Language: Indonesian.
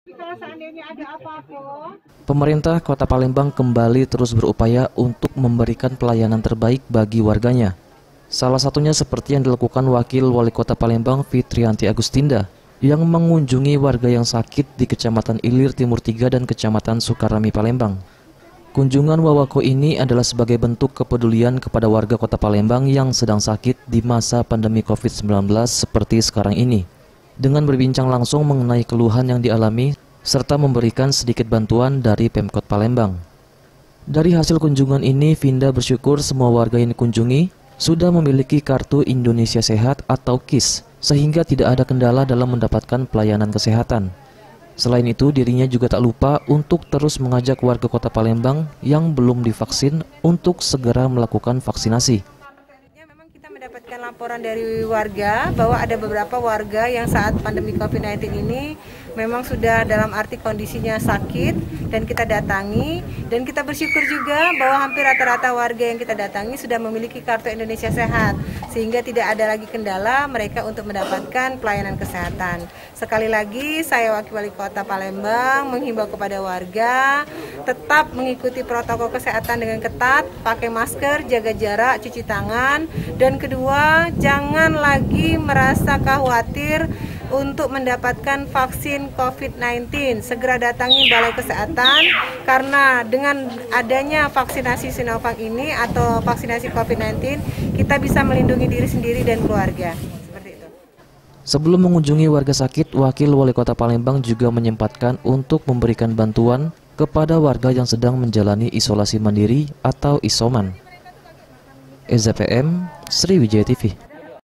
Kalau seandainya ada apa-apa, Pemerintah Kota Palembang kembali terus berupaya untuk memberikan pelayanan terbaik bagi warganya. Salah satunya seperti yang dilakukan Wakil Wali Kota Palembang Fitrianti Agustinda yang mengunjungi warga yang sakit di Kecamatan Ilir Timur 3 dan Kecamatan Sukarami Palembang. Kunjungan Wawako ini adalah sebagai bentuk kepedulian kepada warga Kota Palembang yang sedang sakit di masa pandemi COVID-19 seperti sekarang ini, dengan berbincang langsung mengenai keluhan yang dialami serta memberikan sedikit bantuan dari Pemkot Palembang. Dari hasil kunjungan ini, Vinda bersyukur semua warga yang dikunjungi sudah memiliki Kartu Indonesia Sehat atau KIS, sehingga tidak ada kendala dalam mendapatkan pelayanan kesehatan. Selain itu, dirinya juga tak lupa untuk terus mengajak warga Kota Palembang yang belum divaksin untuk segera melakukan vaksinasi. Memang kita mendapatkan laporan dari warga bahwa ada beberapa warga yang saat pandemi COVID-19 ini memang sudah dalam arti kondisinya sakit dan kita datangi, dan kita bersyukur juga bahwa hampir rata-rata warga yang kita datangi sudah memiliki Kartu Indonesia Sehat, sehingga tidak ada lagi kendala mereka untuk mendapatkan pelayanan kesehatan. Sekali lagi saya Wakil Wali Kota Palembang menghimbau kepada warga tetap mengikuti protokol kesehatan dengan ketat, pakai masker, jaga jarak, cuci tangan, dan kedua, jangan lagi merasa khawatir untuk mendapatkan vaksin COVID-19. Segera datangi Balai Kesehatan, karena dengan adanya vaksinasi Sinovac ini atau vaksinasi COVID-19, kita bisa melindungi diri sendiri dan keluarga. Seperti itu. Sebelum mengunjungi warga sakit, Wakil Wali Kota Palembang juga menyempatkan untuk memberikan bantuan kepada warga yang sedang menjalani isolasi mandiri atau isoman. EZPM, Sriwijaya TV.